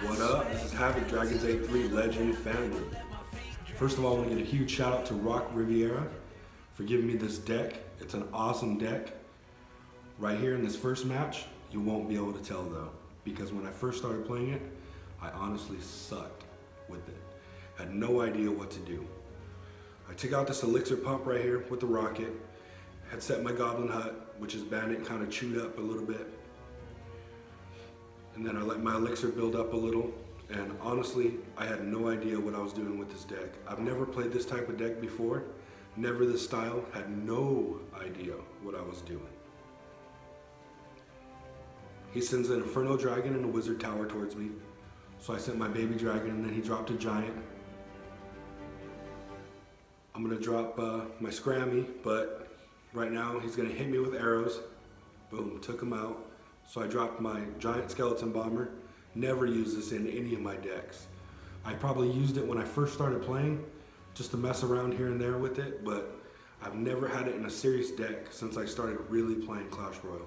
What up? This is Havoc Dragons 8-3 Legend family. First of all, I want to give a huge shout out to Royale for giving me this deck. It's an awesome deck. Right here in this first match, you won't be able to tell though, because when I first started playing it, I honestly sucked with it. Had no idea what to do. I took out this elixir pump right here with the rocket, had set my goblin hut, which is bandit, kind of chewed up a little bit. And then I let my elixir build up a little, and honestly, I had no idea what I was doing with this deck. I've never played this type of deck before, never this style, had no idea what I was doing. He sends an Inferno Dragon and a Wizard Tower towards me, so I sent my baby dragon, and then he dropped a giant. I'm gonna drop my Scrammy, but right now he's gonna hit me with arrows. Boom, took him out. So I dropped my giant skeleton bomber. Never used this in any of my decks. I probably used it when I first started playing, just to mess around here and there with it, but I've never had it in a serious deck since I started really playing Clash Royale.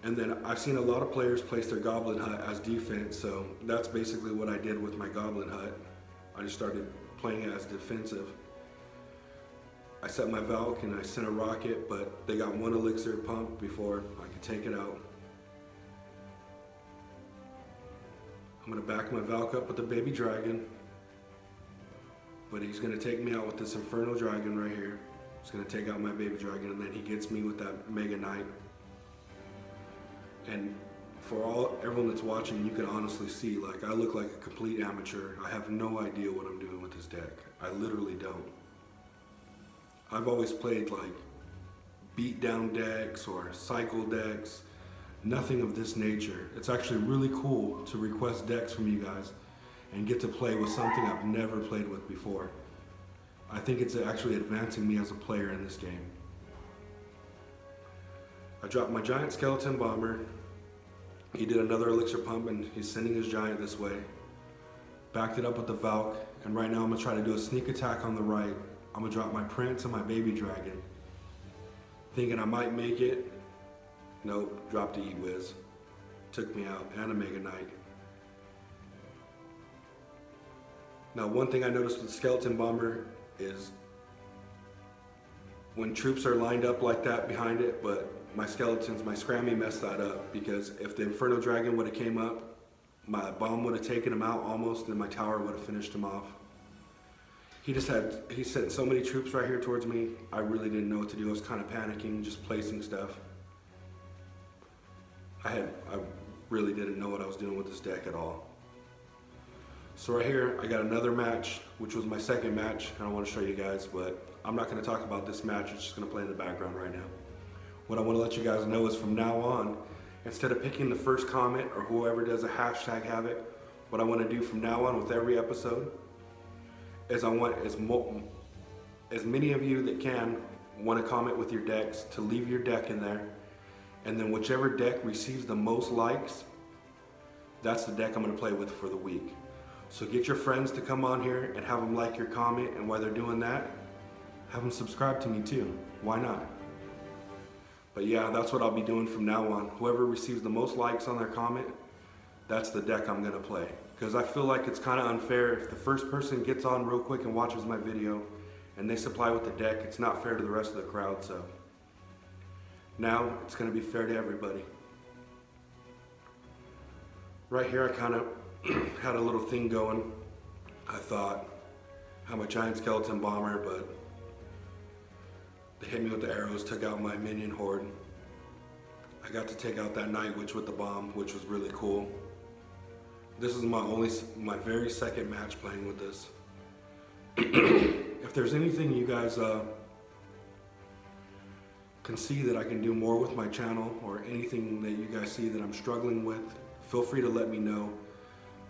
And then I've seen a lot of players place their goblin hut as defense, so that's basically what I did with my goblin hut. I just started playing it as defensive. I set my Valk and I sent a rocket, but they got one elixir pump before I could take it out. I'm gonna back my Valk up with the baby dragon, but he's gonna take me out with this Inferno Dragon right here. He's gonna take out my baby dragon, and then he gets me with that Mega Knight. And for everyone that's watching, you can honestly see, like, I look like a complete amateur. I have no idea what I'm doing with this deck. I literally don't. I've always played like beat down decks or cycle decks, nothing of this nature. It's actually really cool to request decks from you guys and get to play with something I've never played with before. I think it's actually advancing me as a player in this game. I dropped my giant skeleton bomber. He did another elixir pump and he's sending his giant this way. Backed it up with the Valk, and right now I'm gonna try to do a sneak attack on the right. I'm gonna drop my prince and my baby dragon. Thinking I might make it. Nope, dropped the E-Wiz. Took me out, and a Mega Knight. Now one thing I noticed with Skeleton Bomber is when troops are lined up like that behind it, but my skeletons, my Scrammy messed that up, because if the Inferno Dragon would have came up, my bomb would have taken him out almost, and my tower would have finished him off. He sent so many troops right here towards me, I really didn't know what to do. I was kind of panicking, just placing stuff. I really didn't know what I was doing with this deck at all. So right here, I got another match, which was my second match, and I want to show you guys, but I'm not going to talk about this match, it's just going to play in the background right now. What I want to let you guys know is from now on, instead of picking the first comment or whoever does a hashtag Havoc, what I want to do from now on with every episode is I want as many of you that can want to comment with your decks to leave your deck in there, and then whichever deck receives the most likes, that's the deck I'm going to play with for the week. So get your friends to come on here and have them like your comment, and while they're doing that, have them subscribe to me too. Why not? But yeah, that's what I'll be doing from now on. Whoever receives the most likes on their comment, that's the deck I'm going to play. Because I feel like it's kind of unfair if the first person gets on real quick and watches my video and they supply with the deck, it's not fair to the rest of the crowd. So now it's going to be fair to everybody. Right here I kind of had a little thing going. I thought I have a giant skeleton bomber, but they hit me with the arrows, took out my minion horde. I got to take out that Night Witch with the bomb, which was really cool. This is my very second match playing with this. If there's anything you guys can see that I can do more with my channel, or anything that you guys see that I'm struggling with, feel free to let me know.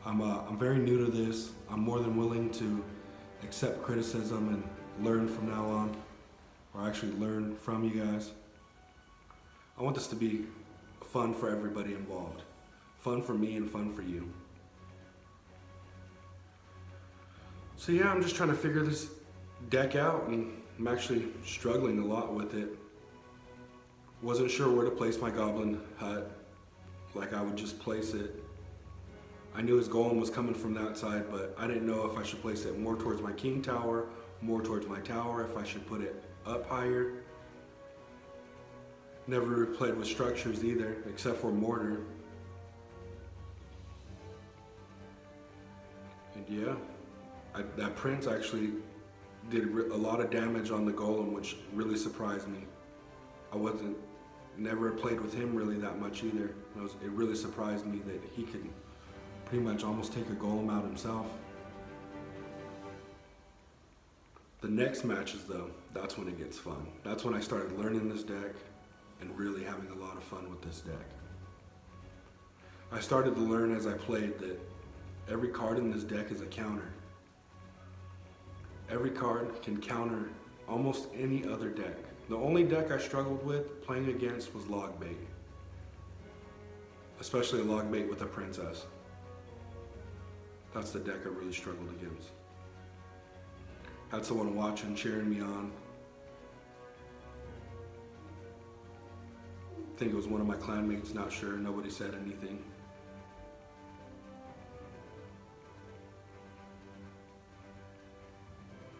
I'm very new to this. I'm more than willing to accept criticism and learn from now on, or actually learn from you guys. I want this to be fun for everybody involved. Fun for me and fun for you. So yeah, I'm just trying to figure this deck out, and I'm actually struggling a lot with it. Wasn't sure where to place my goblin hut. Like I would just place it. I knew his golem was coming from that side, but I didn't know if I should place it more towards my king tower, more towards my tower, if I should put it up higher. Never played with structures either, except for mortar. And yeah, that prince actually did a lot of damage on the golem, which really surprised me. Never played with him really that much either. It really surprised me that he could pretty much almost take a golem out himself. The next matches though, that's when it gets fun. That's when I started learning this deck and really having a lot of fun with this deck. I started to learn as I played that every card in this deck is a counter. Every card can counter almost any other deck. The only deck I struggled with playing against was Logbait. Especially a Logbait with a princess. That's the deck I really struggled against. Had someone watching, cheering me on. I think it was one of my clanmates, not sure, nobody said anything.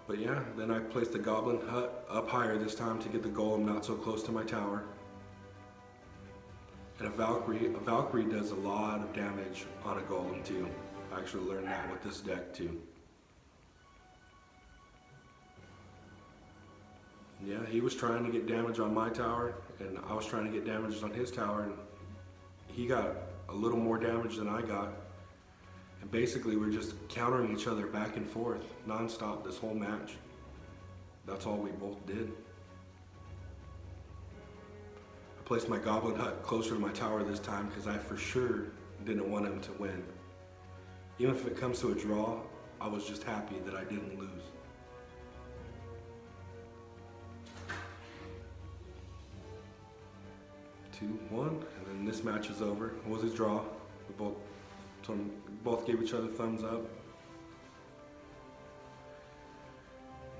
But yeah, then I placed the goblin hut up higher this time to get the golem not so close to my tower. And a Valkyrie does a lot of damage on a golem too. I actually learned that with this deck too. Yeah, he was trying to get damage on my tower, and I was trying to get damage on his tower, and he got a little more damage than I got. And basically we're just countering each other back and forth non-stop this whole match. That's all we both did. I placed my goblin hut closer to my tower this time because I for sure didn't want him to win. Even if it comes to a draw, I was just happy that I didn't lose. Two, one, and then this match is over. It was a draw. We both gave each other thumbs up.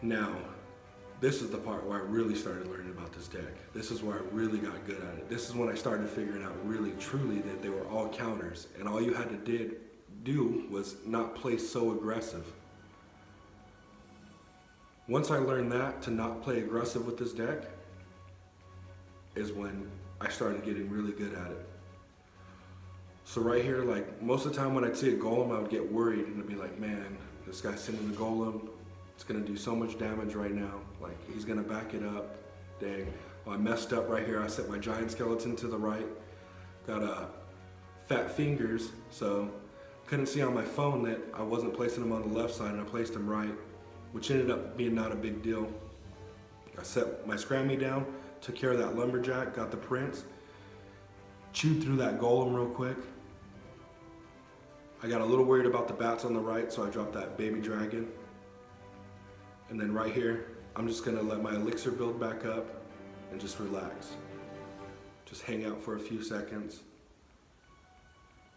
Now, this is the part where I really started learning about this deck. This is where I really got good at it. This is when I started figuring out really, truly that they were all counters, and all you had to do was not play so aggressive. Once I learned that, to not play aggressive with this deck, is when I started getting really good at it. So right here, like most of the time when I'd see a golem, I would get worried and I'd be like, man, this guy's sending a golem. It's gonna do so much damage right now. Like he's gonna back it up. Dang, well, I messed up right here. I set my giant skeleton to the right. Got fat fingers, so couldn't see on my phone that I wasn't placing them on the left side and I placed them right, which ended up being not a big deal. I set my Scrammy down, took care of that lumberjack, got the prince, chewed through that golem real quick. I got a little worried about the bats on the right, so I dropped that baby dragon. And then right here, I'm just gonna let my elixir build back up and just relax. Just hang out for a few seconds.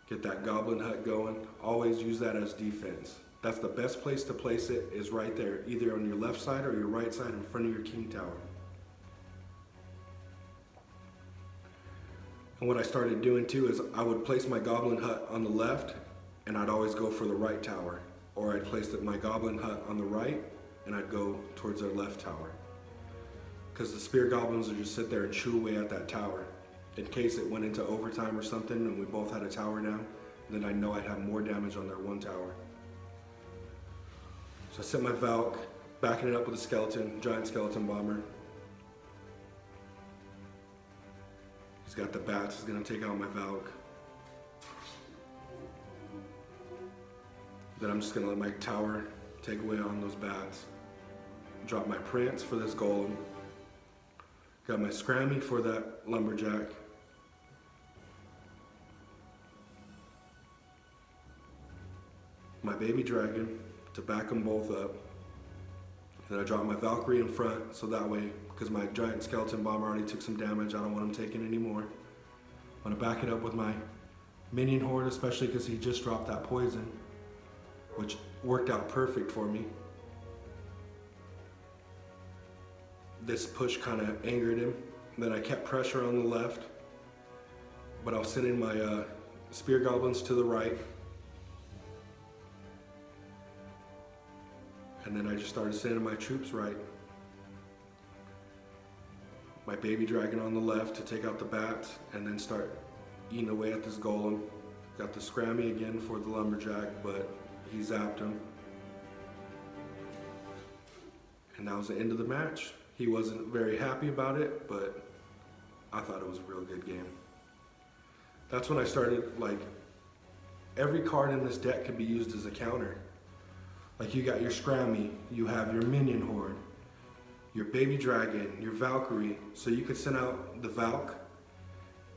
Get that goblin hut going. Always use that as defense. That's the best place to place it, is right there, either on your left side or your right side in front of your king tower. And what I started doing too is I would place my goblin hut on the left and I'd always go for the right tower. Or I'd place my goblin hut on the right and I'd go towards their left tower. Because the spear goblins would just sit there and chew away at that tower. In case it went into overtime or something and we both had a tower down, then I know I'd have more damage on their one tower. So I set my Valk, backing it up with a skeleton, giant skeleton bomber. He's got the bats, he's gonna take out my Valk. Then I'm just gonna let my tower take away on those bats. Drop my prince for this golem. Got my Scrammy for that lumberjack. My baby dragon to back them both up. Then I drop my Valkyrie in front, so that way, because my giant skeleton bomber already took some damage, I don't want him taking any more. I'm gonna back it up with my minion horde, especially because he just dropped that poison, which worked out perfect for me. This push kind of angered him. And then I kept pressure on the left, but I was sending my spear goblins to the right. And then I just started sending my troops right. My baby dragon on the left to take out the bats, and then start eating away at this golem. Got the scrammy again for the lumberjack, but he zapped him. And that was the end of the match. He wasn't very happy about it, but I thought it was a real good game. That's when I started, like, every card in this deck could be used as a counter. Like, you got your Scrammy, you have your Minion Horde, your Baby Dragon, your Valkyrie. So you could send out the Valk,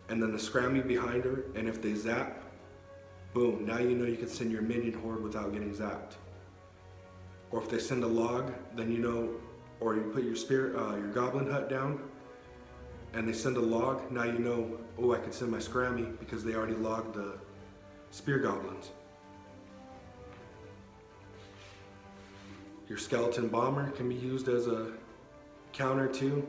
and then the Scrammy behind her, and if they zap, boom, now you know you can send your Minion Horde without getting zapped. Or if they send a log, then you know, or you put your Goblin Hut down, and they send a log, now you know, oh, I can send my Scrammy because they already logged the Spear Goblins. Your Skeleton Bomber can be used as a counter too.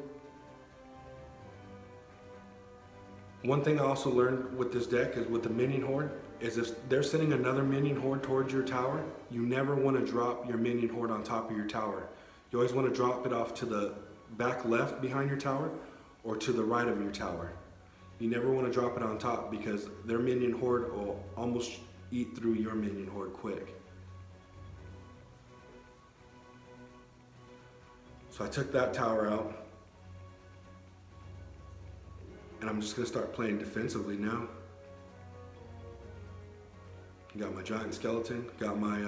One thing I also learned with this deck is with the Minion Horde, is if they're sending another Minion Horde towards your tower, you never want to drop your Minion Horde on top of your tower. You always want to drop it off to the back left behind your tower or to the right of your tower. You never want to drop it on top because their Minion Horde will almost eat through your Minion Horde quick. So I took that tower out, and I'm just going to start playing defensively now. Got my giant skeleton, got my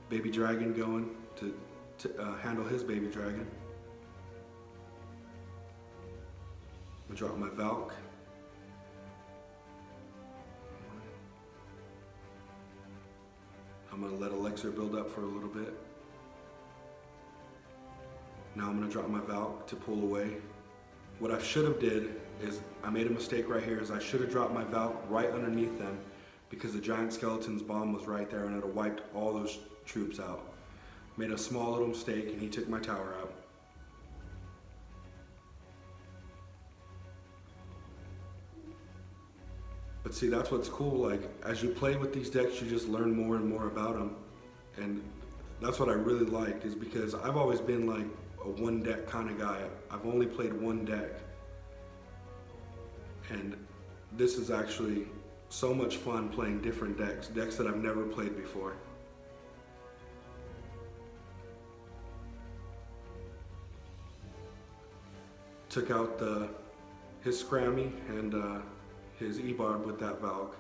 baby dragon going to handle his baby dragon. I'm gonna drop my Valk. I'm gonna let Elixir build up for a little bit. Now I'm gonna drop my Valk to pull away. What I should have did is, I made a mistake right here, is I should have dropped my Valk right underneath them, because the giant skeleton's bomb was right there and it would have wiped all those troops out. Made a small little mistake and he took my tower out. But see, that's what's cool, like, as you play with these decks, you just learn more and more about them. And that's what I really like, is because I've always been like a one deck kind of guy. I've only played one deck. And this is actually so much fun playing different decks that I've never played before. Took out his Scrammy and his E-Barb with that Valk,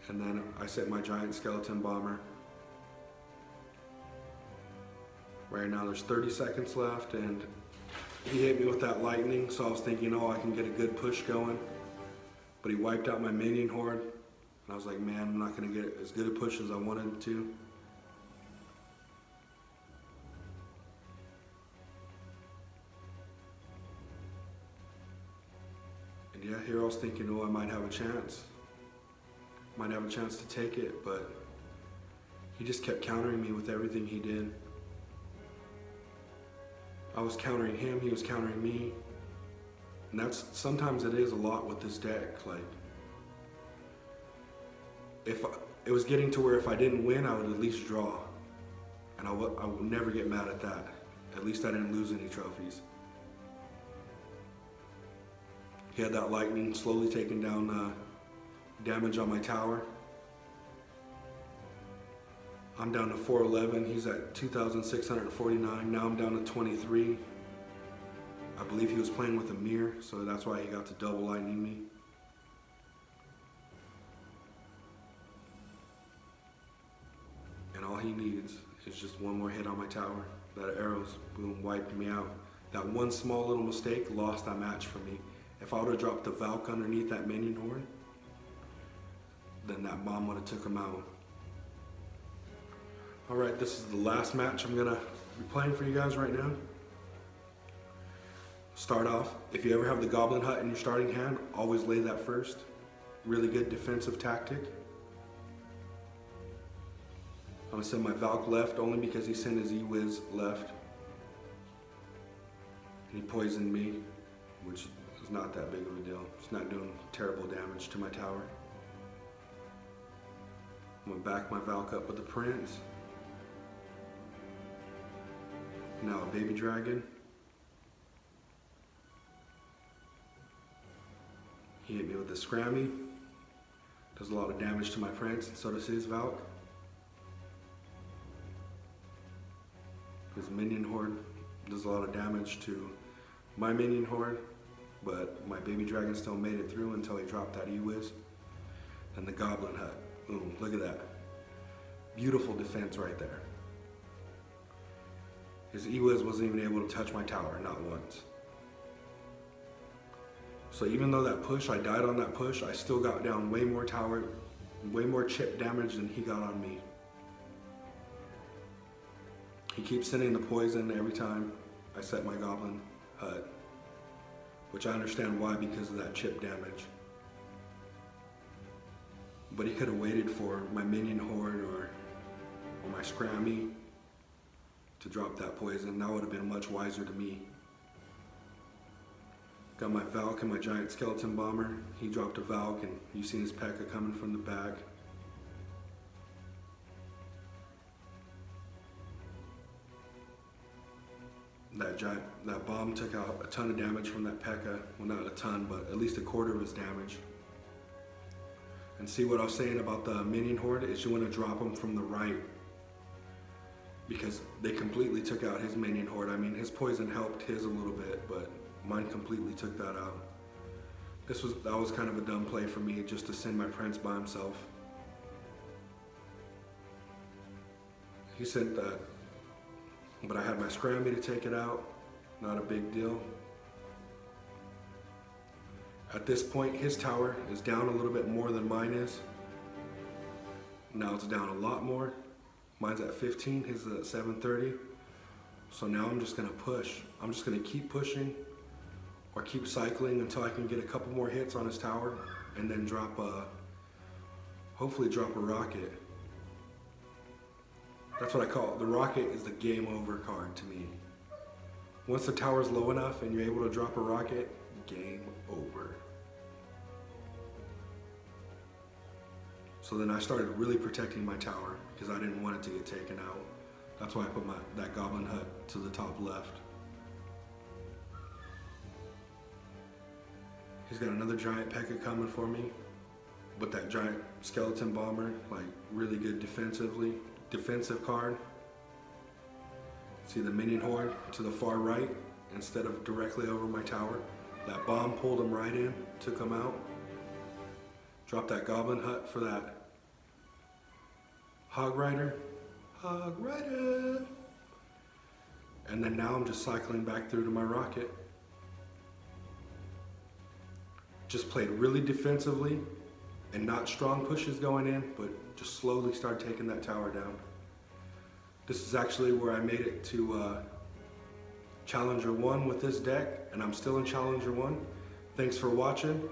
and then I set my giant skeleton bomber. Right now there's 30 seconds left, and he hit me with that lightning, so I was thinking, oh, I can get a good push going. But he wiped out my Minion Horde. And I was like, man, I'm not going to get as good a push as I wanted to. And yeah, here I was thinking, oh, I might have a chance. Might have a chance to take it, but he just kept countering me with everything he did. I was countering him, he was countering me. And that's, sometimes it is a lot with this deck. Like, if it was getting to where if I didn't win, I would at least draw. And I would never get mad at that. At least I didn't lose any trophies. He had that lightning slowly taking down damage on my tower. I'm down to 411, he's at 2,649, now I'm down to 23. I believe he was playing with a mirror, so that's why he got to double lightning me. And all he needs is just one more hit on my tower. That arrows, boom, wiped me out. That one small little mistake lost that match for me. If I would have dropped the Valk underneath that Minion Horde, then that bomb would have took him out. All right, this is the last match I'm gonna be playing for you guys right now. Start off, if you ever have the Goblin Hut in your starting hand, always lay that first. Really good defensive tactic. I'm gonna send my Valk left only because he sent his E-Wiz left. And he poisoned me, which is is not that big of a deal. It's not doing terrible damage to my tower. I'm gonna back my Valk up with the Prince. Now a baby dragon. He hit me with the Scrammy. Does a lot of damage to my Prince, and so does his Valk. His minion horde does a lot of damage to my minion horde, but my baby dragon still made it through until he dropped that E-Wiz. And the Goblin Hut. Boom, look at that. Beautiful defense right there. His E-Wiz wasn't even able to touch my tower, not once. So even though that push, I died on that push, I still got down way more tower, way more chip damage than he got on me. He keeps sending the poison every time I set my Goblin Hut, which I understand why, because of that chip damage. But he could have waited for my minion horde or my Scrammy to drop that poison. That would have been much wiser to me. Got my Valk and my giant skeleton bomber. He dropped a Valk, and you seen his P.E.K.K.A. coming from the back. That bomb took out a ton of damage from that P.E.K.K.A. Well, not a ton, but at least a quarter of his damage. And see what I was saying about the minion horde is you want to drop them from the right, because they completely took out his minion horde. I mean, his poison helped his a little bit, but mine completely took that out. That was kind of a dumb play for me, just to send my Prince by himself. He sent that, but I had my Scrammy to take it out. Not a big deal. At this point, his tower is down a little bit more than mine is. Now it's down a lot more. Mine's at 15, his is at 730. So now I'm just gonna push. I'm just gonna keep pushing or keep cycling until I can get a couple more hits on his tower, and then hopefully drop a rocket. That's what I call it. The rocket is the game over card to me. Once the tower's low enough and you're able to drop a rocket, game over. So then I started really protecting my tower because I didn't want it to get taken out. That's why I put that Goblin Hut to the top left. He's got another giant P.E.K.K.A. coming for me, but that giant skeleton bomber, like really good defensive card. See the minion horde to the far right instead of directly over my tower. That bomb pulled him right in, took him out. Dropped that Goblin Hut for that Hog Rider. And then now I'm just cycling back through to my rocket. Just played really defensively and not strong pushes going in, but just slowly start taking that tower down. This is actually where I made it to Challenger 1 with this deck, and I'm still in Challenger 1. Thanks for watching.